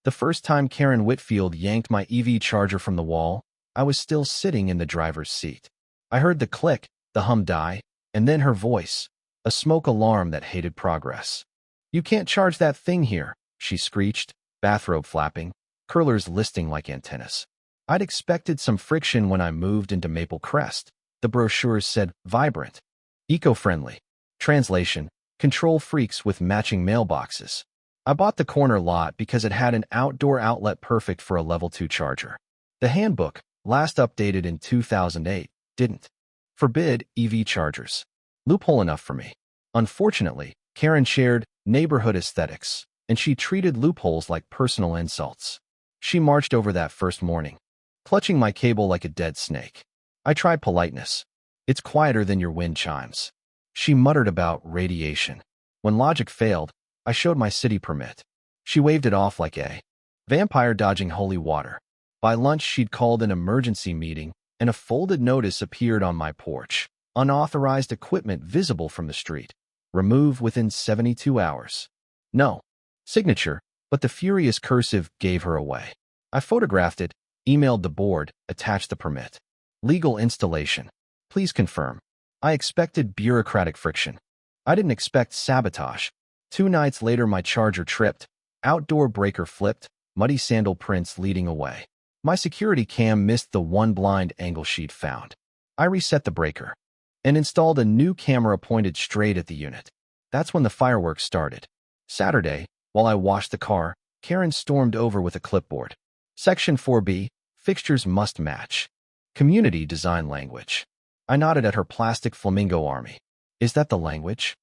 The first time Karen Whitfield yanked my EV charger from the wall, I was still sitting in the driver's seat. I heard the click, the hum die, and then her voice, a smoke alarm that hated progress. "You can't charge that thing here," she screeched, bathrobe flapping, curlers listing like antennas. I'd expected some friction when I moved into Maple Crest. The brochures said vibrant, eco-friendly. Translation: control freaks with matching mailboxes. I bought the corner lot because it had an outdoor outlet perfect for a level 2 charger. The handbook, last updated in 2008, didn't. Forbid EV chargers. Loophole enough for me. Unfortunately, Karen shared neighborhood aesthetics, and she treated loopholes like personal insults. She marched over that first morning, clutching my cable like a dead snake. I tried politeness. "It's quieter than your wind chimes." She muttered about radiation. When logic failed, I showed my city permit. She waved it off like a vampire dodging holy water. By lunch, she'd called an emergency meeting, and a folded notice appeared on my porch. Unauthorized equipment visible from the street. Remove within 72 hours. No signature, but the furious cursive gave her away. I photographed it, emailed the board, attached the permit. Legal installation. Please confirm. I expected bureaucratic friction. I didn't expect sabotage. 2 nights later, my charger tripped, outdoor breaker flipped, muddy sandal prints leading away. My security cam missed the one blind angle she'd found. I reset the breaker and installed a new camera pointed straight at the unit. That's when the fireworks started. Saturday, while I washed the car, Karen stormed over with a clipboard. Section 4B, fixtures must match. Community design language. I nodded at her plastic flamingo army. "Is that the language?"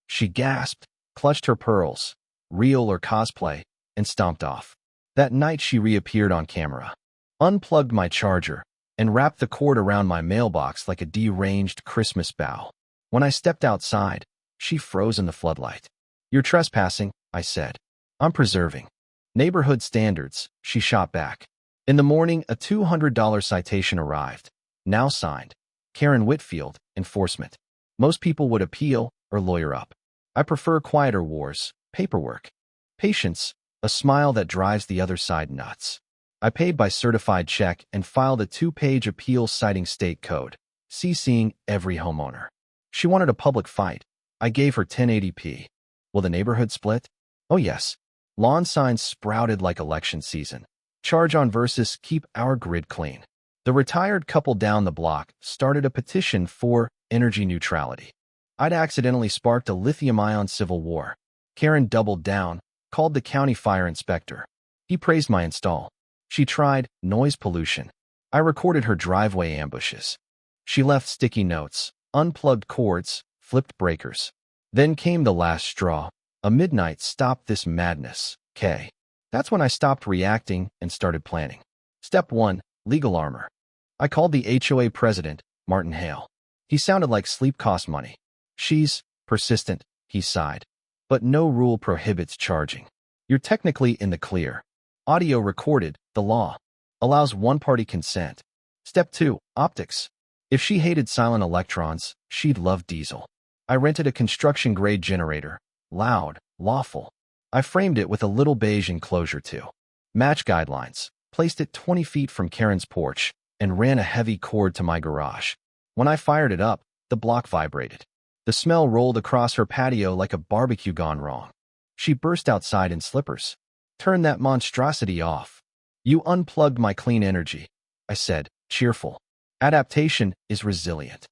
She gasped, clutched her pearls, real or cosplay, and stomped off. That night she reappeared on camera, unplugged my charger, and wrapped the cord around my mailbox like a deranged Christmas bough. When I stepped outside, she froze in the floodlight. "You're trespassing," I said. "I'm preserving neighborhood standards," she shot back. In the morning, a $200 citation arrived. Now signed, Karen Whitfield, enforcement. Most people would appeal or lawyer up. I prefer quieter wars, paperwork, patience, a smile that drives the other side nuts. I paid by certified check and filed a 2-page appeal citing state code, CCing every homeowner. She wanted a public fight. I gave her 1080p. Will the neighborhood split? Oh yes. Lawn signs sprouted like election season. Charge on versus keep our grid clean. The retired couple down the block started a petition for energy neutrality. I'd accidentally sparked a lithium-ion civil war. Karen doubled down, called the county fire inspector. He praised my install. She tried noise pollution. I recorded her driveway ambushes. She left sticky notes, unplugged cords, flipped breakers. Then came the last straw. A midnight stop this madness, K. That's when I stopped reacting and started planning. Step 1, legal armor. I called the HOA president, Martin Hale. He sounded like sleep cost money. "She's persistent," he sighed. "But no rule prohibits charging. You're technically in the clear. Audio recorded, the law. Allows one-party consent." Step 2, optics. If she hated silent electrons, she'd love diesel. I rented a construction-grade generator. Loud, lawful. I framed it with a little beige enclosure too. Match guidelines. Placed it 20 feet from Karen's porch and ran a heavy cord to my garage. When I fired it up, the block vibrated. The smell rolled across her patio like a barbecue gone wrong. She burst outside in slippers. "Turn that monstrosity off." "You unplugged my clean energy," I said, cheerful. "Adaptation is resilient."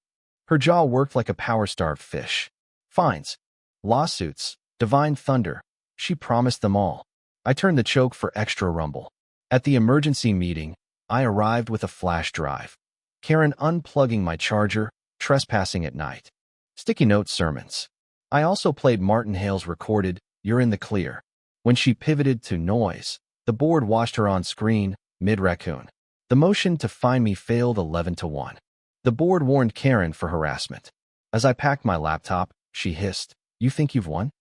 Her jaw worked like a power-starved fish. Fines, lawsuits, divine thunder. She promised them all. I turned the choke for extra rumble. At the emergency meeting, I arrived with a flash drive. Karen unplugging my charger, trespassing at night. Sticky note sermons. I also played Martin Hale's recorded, "You're in the clear." When she pivoted to noise, the board watched her on screen, mid-raccoon. The motion to find me failed 11-1. The board warned Karen for harassment. As I packed my laptop, she hissed, "You think you've won?"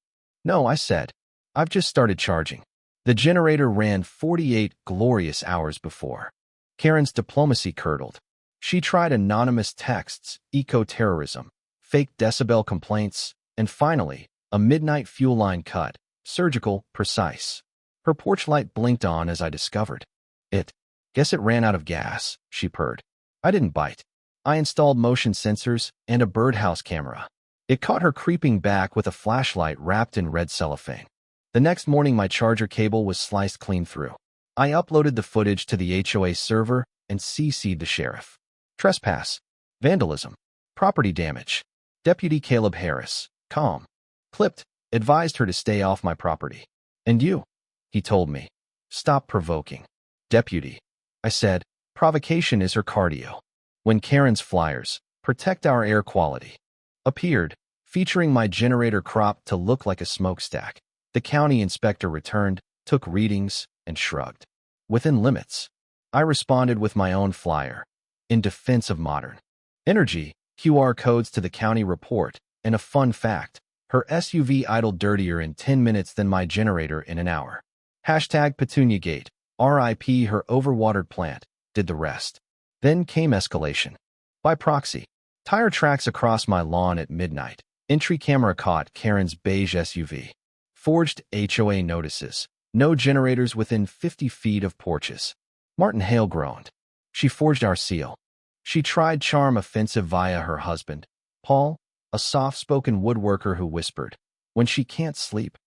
"No," I said. "I've just started charging." The generator ran 48 glorious hours before. Karen's diplomacy curdled. She tried anonymous texts, eco-terrorism, fake decibel complaints, and finally, a midnight fuel line cut, surgical, precise. Her porch light blinked on as I discovered it. Guess it ran out of gas, she purred. I didn't bite. I installed motion sensors and a birdhouse camera. It caught her creeping back with a flashlight wrapped in red cellophane. The next morning, my charger cable was sliced clean through. I uploaded the footage to the HOA server and CC'd the sheriff. Trespass, vandalism, property damage. Deputy Caleb Harris, calm, clipped, advised her to stay off my property. And you, he told me, stop provoking. Deputy, I said, provocation is her cardio. When Karen's flyers, protect our air quality, appeared, featuring my generator cropped to look like a smokestack, the county inspector returned, took readings, and shrugged. Within limits. I responded with my own flyer. In defense of modern energy, QR codes to the county report, and a fun fact, her SUV idled dirtier in 10 minutes than my generator in an hour. Hashtag PetuniaGate, RIP her overwatered plant, did the rest. Then came escalation. By proxy. Tire tracks across my lawn at midnight. Entry camera caught Karen's beige SUV. Forged HOA notices. No generators within 50 feet of porches. Martin Hale groaned. She forged our seal. She tried charm offensive via her husband, Paul, a soft-spoken woodworker who whispered, when she can't sleep,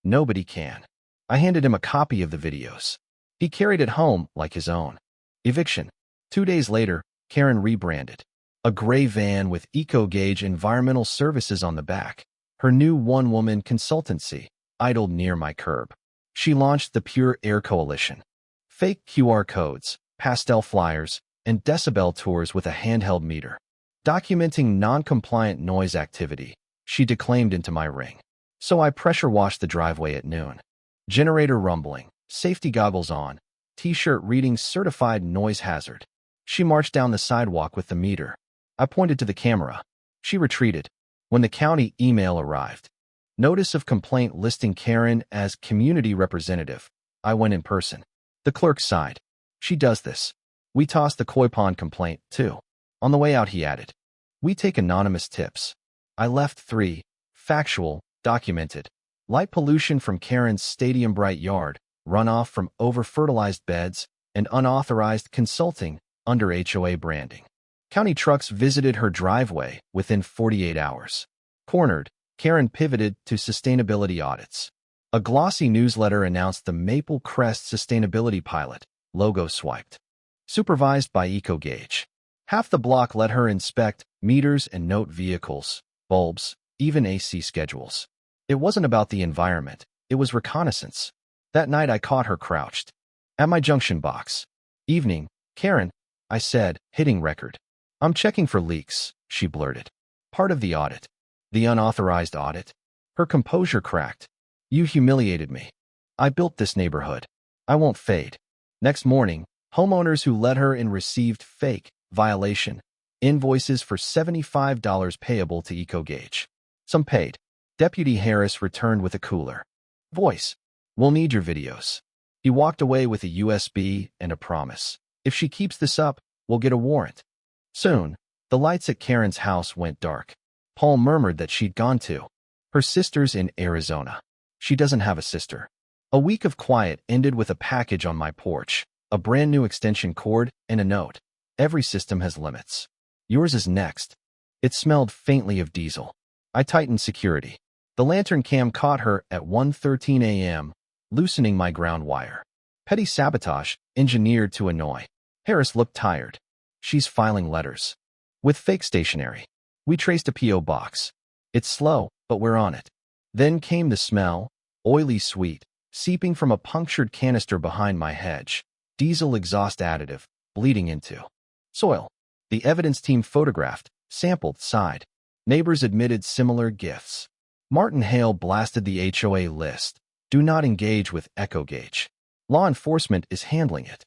nobody can. I handed him a copy of the videos. He carried it home like his own. Eviction. 2 days later, Karen rebranded. A gray van with EcoGauge Environmental Services on the back. Her new one-woman consultancy idled near my curb. She launched the Pure Air Coalition. Fake QR codes, pastel flyers, and decibel tours with a handheld meter. Documenting non-compliant noise activity, she declaimed into my ring. So I pressure-washed the driveway at noon. Generator rumbling, safety goggles on, T-shirt reading certified noise hazard. She marched down the sidewalk with the meter. I pointed to the camera. She retreated. When the county email arrived, notice of complaint listing Karen as community representative, I went in person. The clerk sighed. She does this. We tossed the koi pond complaint, too. On the way out, he added, we take anonymous tips. I left 3, factual, documented. Light pollution from Karen's stadium bright yard, runoff from over-fertilized beds, and unauthorized consulting under HOA branding. County trucks visited her driveway within 48 hours. Cornered, Karen pivoted to sustainability audits. A glossy newsletter announced the Maple Crest Sustainability Pilot, logo swiped. Supervised by EcoGauge. Half the block let her inspect meters and note vehicles, bulbs, even AC schedules. It wasn't about the environment, it was reconnaissance. That night I caught her crouched. At my junction box. Evening, Karen, I said, hitting record. I'm checking for leaks, she blurted. Part of the audit. The unauthorized audit. Her composure cracked. You humiliated me. I built this neighborhood. I won't fade. Next morning, homeowners who let her in received fake violation invoices for $75 payable to EcoGauge. Some paid. Deputy Harris returned with a cooler voice. We'll need your videos. He walked away with a USB and a promise. If she keeps this up, we'll get a warrant. Soon, the lights at Karen's house went dark. Paul murmured that she'd gone to her sister's in Arizona. She doesn't have a sister. A week of quiet ended with a package on my porch, a brand new extension cord, and a note. Every system has limits. Yours is next. It smelled faintly of diesel. I tightened security. The lantern cam caught her at 1:13 a.m., loosening my ground wire. Petty sabotage, engineered to annoy. Harris looked tired. She's filing letters. With fake stationery. We traced a P.O. box. It's slow, but we're on it. Then came the smell, oily sweet, seeping from a punctured canister behind my hedge. Diesel exhaust additive, bleeding into soil. The evidence team photographed, sampled, sighed. Neighbors admitted similar gifts. Martin Hale blasted the HOA list. Do not engage with EcoGauge. Law enforcement is handling it.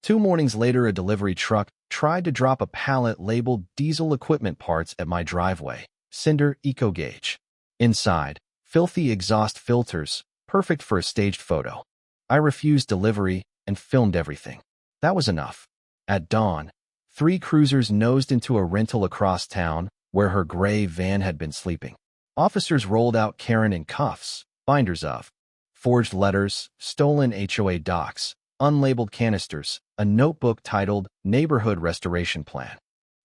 2 mornings later, a delivery truck tried to drop a pallet labeled diesel equipment parts at my driveway. Cinder EcoGauge. Inside, filthy exhaust filters, perfect for a staged photo. I refused delivery and filmed everything. That was enough. At dawn, 3 cruisers nosed into a rental across town where her gray van had been sleeping. Officers rolled out Karen in cuffs, binders of forged letters, stolen HOA docs, unlabeled canisters, a notebook titled Neighborhood Restoration Plan.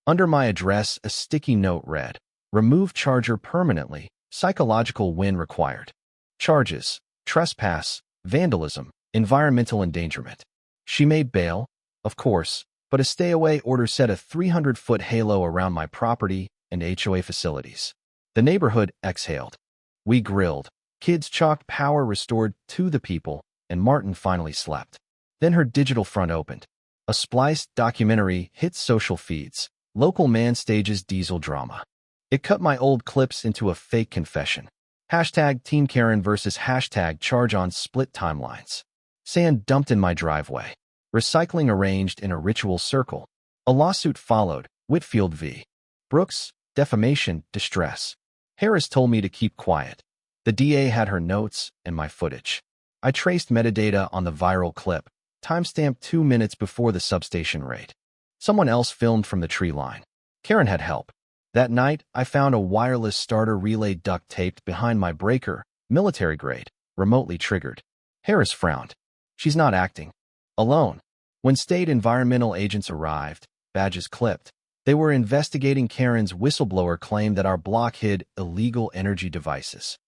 Under my address, a sticky note read, "Remove charger permanently, psychological win required." Charges: trespass, vandalism, environmental endangerment. She may bail, of course, but a stay-away order set a 300-foot halo around my property and HOA facilities. The neighborhood exhaled. We grilled. Kids chalked power restored to the people, and Martin finally slept. Then her digital front opened. A spliced documentary hit social feeds. Local man stages diesel drama. It cut my old clips into a fake confession. Hashtag Team Karen versus hashtag Charge on split timelines. Sand dumped in my driveway. Recycling arranged in a ritual circle. A lawsuit followed. Whitfield v. Brooks, defamation, distress. Harris told me to keep quiet. The DA had her notes and my footage. I traced metadata on the viral clip, timestamped 2 minutes before the substation raid. Someone else filmed from the tree line. Karen had help. That night, I found a wireless starter relay duct taped behind my breaker, military grade, remotely triggered. Harris frowned. She's not acting. Alone. When state environmental agents arrived, badges clipped, they were investigating Karen's whistleblower claim that our block hid illegal energy devices.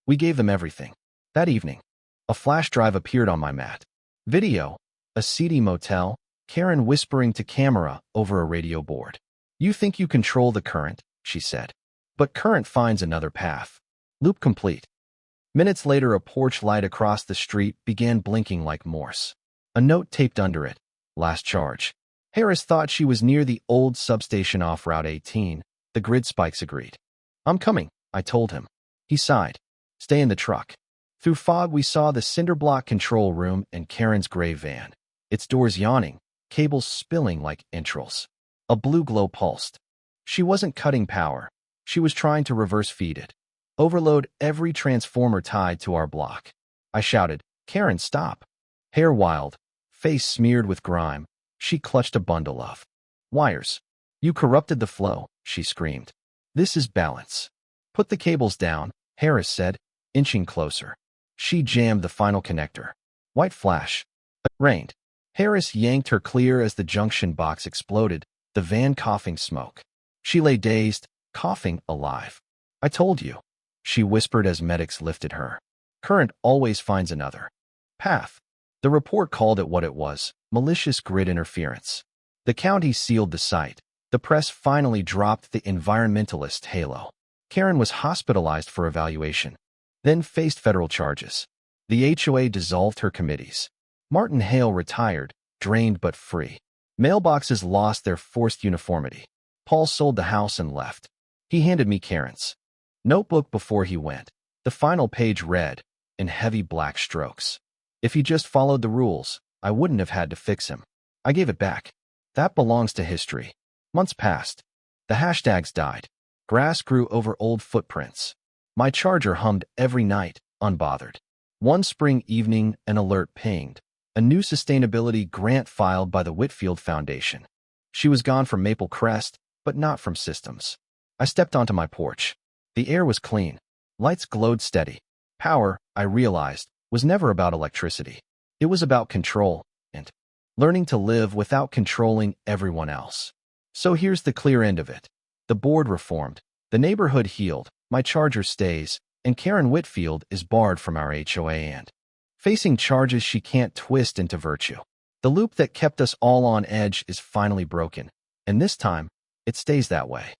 We gave them everything. That evening, a flash drive appeared on my mat. Video, a seedy motel, Karen whispering to camera over a radio board. "You think you control the current," she said. "But current finds another path." Loop complete. Minutes later, a porch light across the street began blinking like Morse. A note taped under it. Last charge. Harris thought she was near the old substation off Route 18. The grid spikes agreed. "I'm coming," I told him. He sighed. "Stay in the truck." Through fog, we saw the cinderblock control room and Karen's gray van. Its doors yawning, cables spilling like entrails. A blue glow pulsed. She wasn't cutting power. She was trying to reverse feed it. Overload every transformer tied to our block. I shouted, "Karen, stop." Hair wild, face smeared with grime, she clutched a bundle of wires. "You corrupted the flow," she screamed. "This is balance." "Put the cables down," Harris said, inching closer. She jammed the final connector. White flash. It rained. Harris yanked her clear as the junction box exploded, the van coughing smoke. She lay dazed, coughing, alive. "I told you," she whispered as medics lifted her. "Current always finds another path." The report called it what it was, malicious grid interference. The county sealed the site. The press finally dropped the environmentalist halo. Karen was hospitalized for evaluation, then faced federal charges. The HOA dissolved her committees. Martin Hale retired, drained but free. Mailboxes lost their forced uniformity. Paul sold the house and left. He handed me Karen's notebook before he went. The final page read, in heavy black strokes, "If he just followed the rules, I wouldn't have had to fix him." I gave it back. That belongs to history. Months passed. The hashtags died. Grass grew over old footprints. My charger hummed every night, unbothered. One spring evening, an alert pinged. A new sustainability grant filed by the Whitfield Foundation. She was gone from Maple Crest, but not from systems. I stepped onto my porch. The air was clean. Lights glowed steady. Power, I realized, was never about electricity. It was about control and learning to live without controlling everyone else. So here's the clear end of it. The board reformed. The neighborhood healed. My charger stays, and Karen Whitfield is barred from our HOA and facing charges she can't twist into virtue. The loop that kept us all on edge is finally broken, and this time, it stays that way.